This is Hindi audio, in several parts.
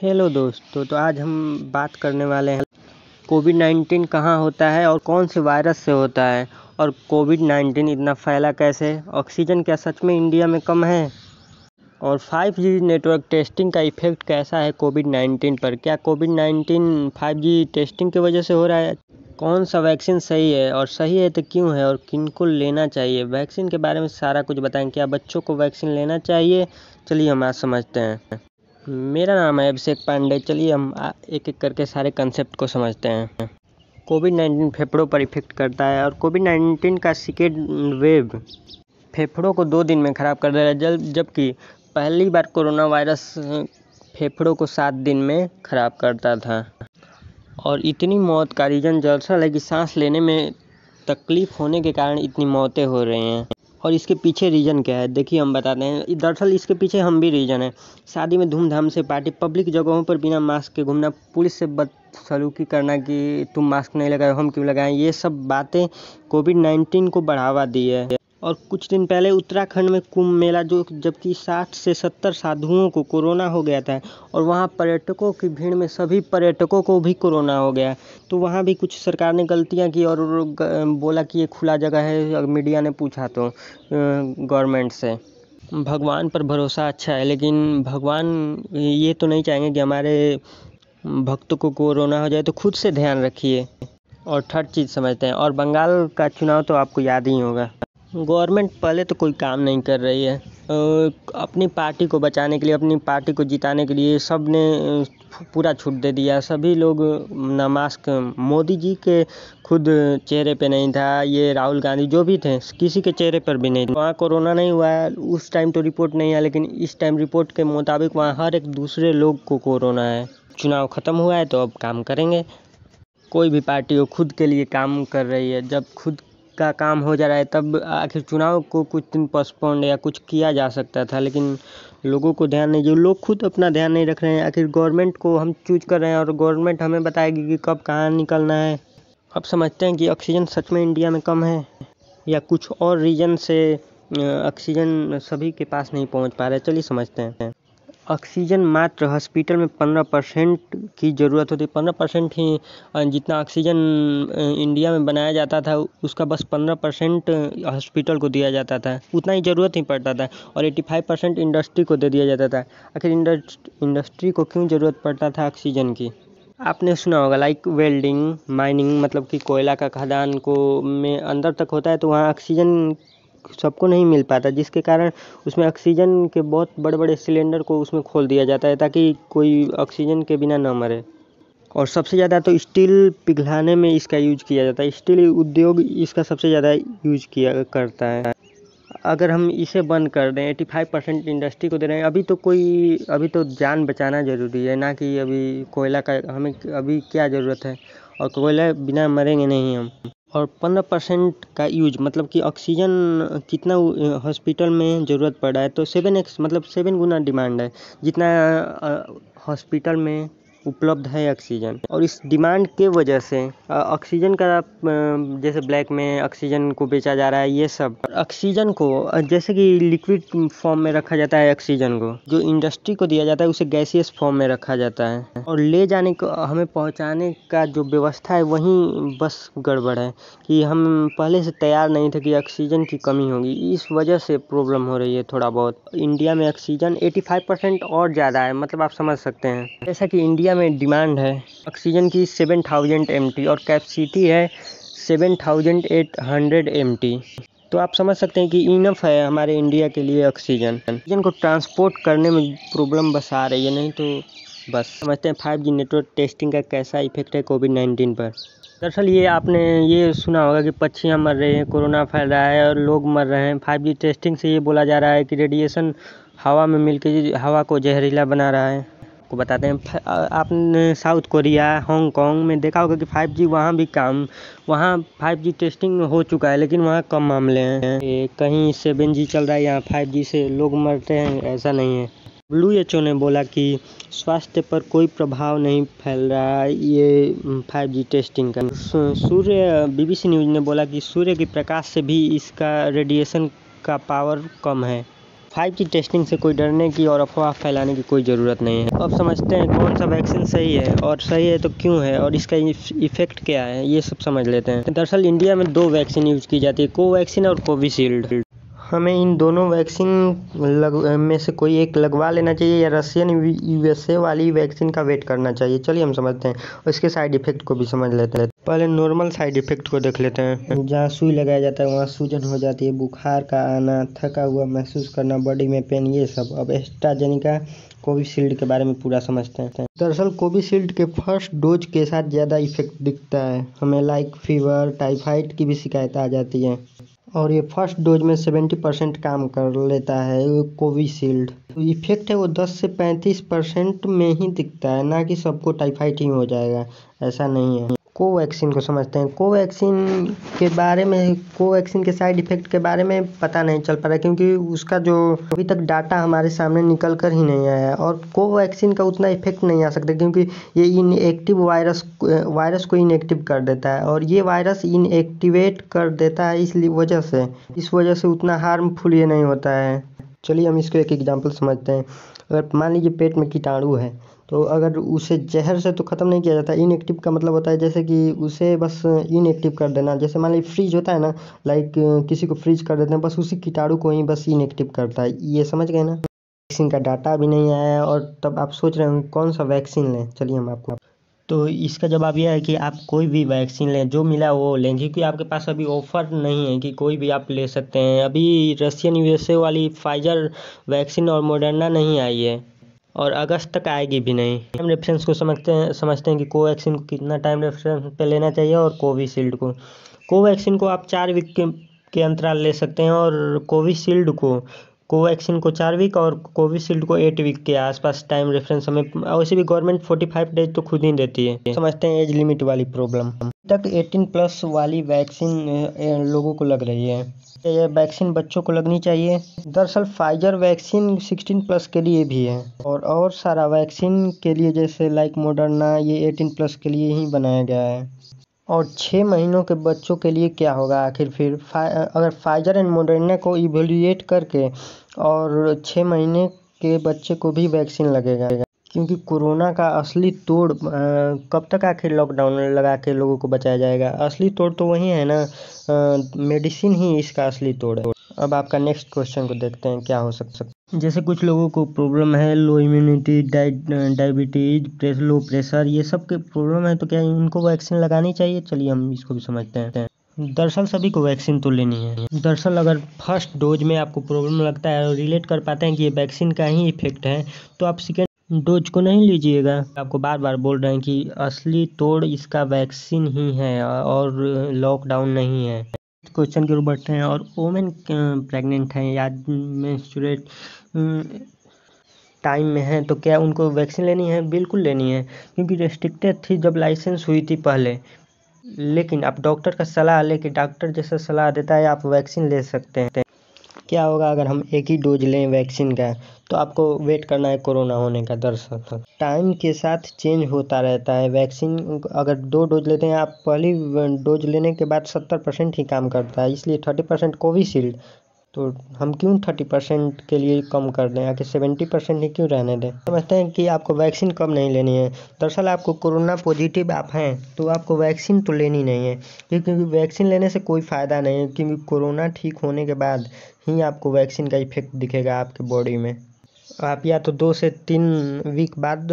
हेलो दोस्तों, तो आज हम बात करने वाले हैं कोविड-19 कहाँ होता है और कौन से वायरस से होता है और कोविड-19 इतना फैला कैसे, ऑक्सीजन क्या सच में इंडिया में कम है और 5G नेटवर्क टेस्टिंग का इफ़ेक्ट कैसा है कोविड-19 पर। क्या कोविड-19 5G टेस्टिंग की वजह से हो रहा है? कौन सा वैक्सीन सही है और सही है तो क्यों है और किनको लेना चाहिए? वैक्सीन के बारे में सारा कुछ बताएंगे। क्या बच्चों को वैक्सीन लेना चाहिए? चलिए हम आज समझते हैं। मेरा नाम है अभिषेक पांडे। चलिए हम एक एक करके सारे कंसेप्ट को समझते हैं। कोविड-19 फेफड़ों पर इफेक्ट करता है और कोविड-19 का सेकेंड वेव फेफड़ों को 2 दिन में ख़राब कर दे रहा है, जबकि पहली बार कोरोना वायरस फेफड़ों को 7 दिन में ख़राब करता था। और इतनी मौत का रीज़न दरअसल है कि सांस लेने में तकलीफ़ होने के कारण इतनी मौतें हो रही हैं। और इसके पीछे रीज़न क्या है, देखिए हम बताते हैं। दरअसल इसके पीछे हम भी रीज़न है। शादी में धूमधाम से पार्टी, पब्लिक जगहों पर बिना मास्क के घूमना, पुलिस से बदसलूकी करना कि तुम मास्क नहीं लगाए हम क्यों लगाएं, ये सब बातें कोविड-19 को बढ़ावा दी है। और कुछ दिन पहले उत्तराखंड में कुंभ मेला, जो जबकि 60 से 70 साधुओं को कोरोना हो गया था और वहाँ पर्यटकों की भीड़ में सभी पर्यटकों को भी कोरोना हो गया, तो वहाँ भी कुछ सरकार ने गलतियाँ की और बोला कि ये खुला जगह है। मीडिया ने पूछा तो गवर्नमेंट से। भगवान पर भरोसा अच्छा है, लेकिन भगवान ये तो नहीं चाहेंगे कि हमारे भक्तों को कोरोना हो जाए, तो खुद से ध्यान रखिए। और थर्ड चीज़ समझते हैं। और बंगाल का चुनाव तो आपको याद ही होगा। गवर्नमेंट पहले तो कोई काम नहीं कर रही है। अपनी पार्टी को बचाने के लिए, अपनी पार्टी को जिताने के लिए सब ने पूरा छूट दे दिया। सभी लोग ना मास्क, मोदी जी के खुद चेहरे पे नहीं था, ये राहुल गांधी जो भी थे किसी के चेहरे पर भी नहीं था। वहाँ कोरोना नहीं हुआ है, उस टाइम तो रिपोर्ट नहीं है, लेकिन इस टाइम रिपोर्ट के मुताबिक वहाँ हर एक दूसरे लोग को कोरोना है। चुनाव ख़त्म हुआ है तो अब काम करेंगे। कोई भी पार्टी हो खुद के लिए काम कर रही है। जब खुद का काम हो जा रहा है तब आखिर चुनाव को कुछ दिन पोस्टपोन या कुछ किया जा सकता था, लेकिन लोगों को ध्यान नहीं, जो लोग खुद अपना ध्यान नहीं रख रहे हैं। आखिर गवर्नमेंट को हम चूज कर रहे हैं और गवर्नमेंट हमें बताएगी कि कब कहाँ निकलना है। अब समझते हैं कि ऑक्सीजन सच में इंडिया में कम है या कुछ और रीज़न से ऑक्सीजन सभी के पास नहीं पहुंच पा रहा है। चलिए समझते हैं। ऑक्सीजन मात्र हॉस्पिटल में 15% की ज़रूरत होती है। 15% ही जितना ऑक्सीजन इंडिया में बनाया जाता था उसका बस 15% हॉस्पिटल को दिया जाता था, उतना ही ज़रूरत ही पड़ता था। और 85% इंडस्ट्री को दे दिया जाता था। आखिर इंडस्ट्री को क्यों ज़रूरत पड़ता था ऑक्सीजन की? आपने सुना होगा, लाइक वेल्डिंग, माइनिंग, मतलब कि कोयला का खदान को में अंदर तक होता है, तो वहाँ ऑक्सीजन सबको नहीं मिल पाता, जिसके कारण उसमें ऑक्सीजन के बहुत बड़े बड़े सिलेंडर को उसमें खोल दिया जाता है ताकि कोई ऑक्सीजन के बिना ना मरे। और सबसे ज़्यादा तो स्टील पिघलाने में इसका यूज किया जाता है। स्टील उद्योग इसका सबसे ज़्यादा यूज किया करता है। अगर हम इसे बंद कर दें, 85% इंडस्ट्री को दे रहे हैं, अभी तो जान बचाना ज़रूरी है, ना कि अभी कोयला का हमें अभी क्या ज़रूरत है, और कोयला बिना मरेंगे नहीं हम। और 15% का यूज मतलब कि ऑक्सीजन कितना हॉस्पिटल में ज़रूरत पड़ रहा है, तो 7x मतलब 7 गुना डिमांड है जितना हॉस्पिटल में उपलब्ध है ऑक्सीजन। और इस डिमांड के वजह से ऑक्सीजन का जैसे ब्लैक में ऑक्सीजन को बेचा जा रहा है। ये सब ऑक्सीजन को जैसे कि लिक्विड फॉर्म में रखा जाता है, ऑक्सीजन को जो इंडस्ट्री को दिया जाता है उसे गैसियस फॉर्म में रखा जाता है। और ले जाने को, हमें पहुंचाने का जो व्यवस्था है वहीं बस गड़बड़ है कि हम पहले से तैयार नहीं थे कि ऑक्सीजन की कमी होगी। इस वजह से प्रॉब्लम हो रही है थोड़ा बहुत। इंडिया में ऑक्सीजन 85% और ज़्यादा है, मतलब आप समझ सकते हैं। जैसा कि इंडिया में डिमांड है ऑक्सीजन की 7000 mT और कैपेसिटी है 7800 mT, तो आप समझ सकते हैं कि इनफ है हमारे इंडिया के लिए ऑक्सीजन को ट्रांसपोर्ट करने में प्रॉब्लम बस आ रही है, नहीं तो बस। समझते हैं 5G नेटवर्क टेस्टिंग का कैसा इफेक्ट है कोविड-19 पर। दरअसल ये आपने ये सुना होगा कि पक्षियाँ मर रही हैं, कोरोना फैल रहा है और लोग मर रहे हैं। 5G टेस्टिंग से ये बोला जा रहा है कि रेडिएशन हवा में मिलकर हवा को जहरीला बना रहा है। को बताते हैं, आपने साउथ कोरिया, हांगकांग में देखा होगा कि 5G वहाँ 5G टेस्टिंग हो चुका है, लेकिन वहाँ कम मामले हैं। कहीं 7G चल रहा है, यहाँ 5G से लोग मरते हैं, ऐसा नहीं है। WHO ने बोला कि स्वास्थ्य पर कोई प्रभाव नहीं फैल रहा है ये 5G टेस्टिंग का। BBC न्यूज़ ने बोला कि सूर्य के प्रकाश से भी इसका रेडिएशन का पावर कम है। 5G टेस्टिंग से कोई डरने की और अफवाह फैलाने की कोई ज़रूरत नहीं है। अब समझते हैं कौन सा वैक्सीन सही है, और सही है तो क्यों है, और इसका इफ़ेक्ट क्या है, ये सब समझ लेते हैं। दरअसल इंडिया में 2 वैक्सीन यूज़ की जाती है, कोवैक्सीन और कोविशील्ड। हमें इन दोनों वैक्सीन में से कोई एक लगवा लेना चाहिए, या रशियन USA वाली वैक्सीन का वेट करना चाहिए। चलिए हम समझते हैं, और इसके साइड इफ़ेक्ट को भी समझ लेते हैं। पहले नॉर्मल साइड इफ़ेक्ट को देख लेते हैं। जहाँ सुई लगाया जाता है वहाँ सूजन हो जाती है, बुखार का आना, थका हुआ महसूस करना, बॉडी में पेन, ये सब। अब एस्ट्राजेनेका कोविशील्ड के बारे में पूरा समझते हैं। दरअसल कोविशील्ड के फर्स्ट डोज के साथ ज़्यादा इफेक्ट दिखता है, हमें लाइक फीवर, टाइफाइड की भी शिकायत आ जाती है, और ये फर्स्ट डोज में 70% काम कर लेता है कोविशील्ड। इफेक्ट है वो 10 से 35% में ही दिखता है, ना कि सबको टाइफाइड ही हो जाएगा, ऐसा नहीं है। कोवैक्सीन को समझते हैं। कोवैक्सीन के साइड इफ़ेक्ट के बारे में पता नहीं चल पा रहा, क्योंकि उसका जो अभी तक डाटा हमारे सामने निकल कर ही नहीं आया, और कोवैक्सीन का उतना इफेक्ट नहीं आ सकता, क्योंकि ये इनएक्टिव वायरस को इनएक्टिव कर देता है, और ये वायरस इनएक्टिवेट कर देता है, इस वजह से उतना हार्मफुल ये नहीं होता है। चलिए हम इसको एक एग्जांपल समझते हैं। अगर मान लीजिए पेट में कीटाणु है, तो अगर उसे जहर से तो ख़त्म नहीं किया जाता। इनएक्टिव का मतलब होता है जैसे कि उसे बस इनएक्टिव कर देना। जैसे मान लीजिए फ्रीज होता है ना, लाइक किसी को फ्रीज कर देते हैं, बस उसी कीटाणु को ही बस इनएक्टिव करता है। ये समझ गए ना। वैक्सीन का डाटा भी नहीं आया है, और तब आप सोच रहे होंगे कौन सा वैक्सीन लें। चलिए हम आपको, तो इसका जवाब यह है कि आप कोई भी वैक्सीन लें, जो मिला वो लें, क्योंकि आपके पास अभी ऑफ़र नहीं है कि कोई भी आप ले सकते हैं। अभी रशियन USA वाली फाइजर वैक्सीन और मॉडर्ना नहीं आई है, और अगस्त तक आएगी भी नहीं। टाइम रेफरेंस को समझते हैं कि कोवैक्सीन को कितना टाइम रेफरेंस पे लेना चाहिए, और कोविशील्ड को। कोवैक्सीन को आप 4 वीक के अंतराल ले सकते हैं, और कोवैक्सीन को 4 वीक और कोविशील्ड को 8 वीक के आसपास टाइम रेफरेंस हमें, वैसे भी गवर्नमेंट 45 डेज तो खुद ही देती है। समझते हैं एज लिमिट वाली प्रॉब्लम। तक 18+ वाली वैक्सीन लोगों को लग रही है। यह वैक्सीन बच्चों को लगनी चाहिए। दरअसल फाइजर वैक्सीन 16+ के लिए भी है, और सारा वैक्सीन के लिए जैसे लाइक मॉडर्ना, ये 18+ के लिए ही बनाया गया है। और 6 महीनों के बच्चों के लिए क्या होगा आखिर फिर? अगर फाइजर एंड मॉडर्ना को इवेल्युएट करके और 6 महीने के बच्चे को भी वैक्सीन लगेगा, क्योंकि कोरोना का असली तोड़ कब तक आखिर लॉकडाउन लगा के लोगों को बचाया जाएगा? असली तोड़ तो वही है ना, मेडिसिन ही इसका असली तोड़ है। अब आपका नेक्स्ट क्वेश्चन को देखते हैं क्या हो सकता है। जैसे कुछ लोगों को प्रॉब्लम है, लो इम्यूनिटी, डायबिटीज, लो प्रेशर, ये सब के प्रॉब्लम है, तो क्या उनको वैक्सीन लगानी चाहिए? चलिए हम इसको भी समझते हैं। दरअसल सभी को वैक्सीन तो लेनी है। दरअसल अगर फर्स्ट डोज में आपको प्रॉब्लम लगता है और रिलेट कर पाते हैं कि ये वैक्सीन का ही इफेक्ट है, तो आप सेकेंड डोज को नहीं लीजिएगा। आपको बार बार बोल रहे हैं कि असली तोड़ इसका वैक्सीन ही है, और लॉकडाउन नहीं है। क्वेश्चन की ओर बढ़ते हैं। और वोमेन प्रेग्नेंट हैं या मेंस्ट्रुएट टाइम में हैं, तो क्या उनको वैक्सीन लेनी है? बिल्कुल लेनी है, क्योंकि रेस्ट्रिक्टेड थी जब लाइसेंस हुई थी पहले। लेकिन आप डॉक्टर का सलाह लेके, डॉक्टर जैसा सलाह देता है, आप वैक्सीन ले सकते हैं। क्या होगा अगर हम एक ही डोज लें वैक्सीन का? तो आपको वेट करना है कोरोना होने का। दरअसल टाइम के साथ चेंज होता रहता है। वैक्सीन अगर 2 डोज लेते हैं आप, पहली डोज लेने के बाद 70% ही काम करता है, इसलिए 30% कोविशील्ड। तो हम क्यों 30% के लिए कम कर दें, आके 70% ही क्यों रहने दें? समझते हैं कि आपको वैक्सीन कब नहीं लेनी है। दरअसल आपको कोरोना पॉजिटिव आप हैं, तो आपको वैक्सीन तो लेनी नहीं है, क्योंकि वैक्सीन लेने से कोई फ़ायदा नहीं है, क्योंकि कोरोना ठीक होने के बाद ही आपको वैक्सीन का इफेक्ट दिखेगा आपके बॉडी में। आप या तो 2 से 3 वीक बाद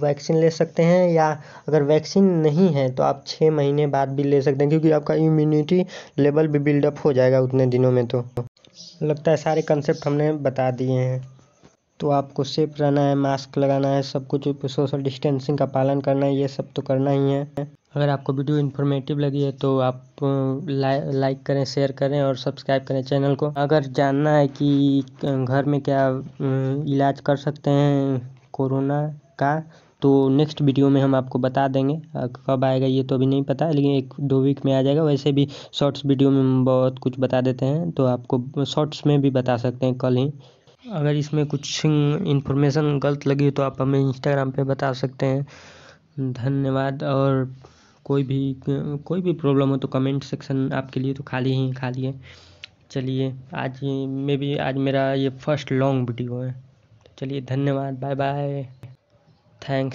वैक्सीन ले सकते हैं, या अगर वैक्सीन नहीं है तो आप 6 महीने बाद भी ले सकते हैं, क्योंकि आपका इम्यूनिटी लेवल भी बिल्डअप हो जाएगा उतने दिनों में। तो लगता है सारे कंसेप्ट हमने बता दिए हैं। तो आपको सेफ रहना है, मास्क लगाना है, सब कुछ सोशल डिस्टेंसिंग का पालन करना है, ये सब तो करना ही है। अगर आपको वीडियो इन्फॉर्मेटिव लगी है तो आप लाइक करें, शेयर करें और सब्सक्राइब करें चैनल को। अगर जानना है कि घर में क्या इलाज कर सकते हैं कोरोना का, तो नेक्स्ट वीडियो में हम आपको बता देंगे। कब आएगा ये तो अभी नहीं पता, लेकिन 1-2 वीक में आ जाएगा। वैसे भी शॉर्ट्स वीडियो में हम बहुत कुछ बता देते हैं, तो आपको शॉर्ट्स में भी बता सकते हैं कल ही। अगर इसमें कुछ इन्फॉर्मेशन गलत लगी तो आप हमें इंस्टाग्राम पे बता सकते हैं। धन्यवाद। और कोई भी प्रॉब्लम हो तो कमेंट सेक्शन आपके लिए तो खाली है। चलिए आज मेरा ये फर्स्ट लॉन्ग वीडियो है। चलिए धन्यवाद, बाय बाय, थैंक्स।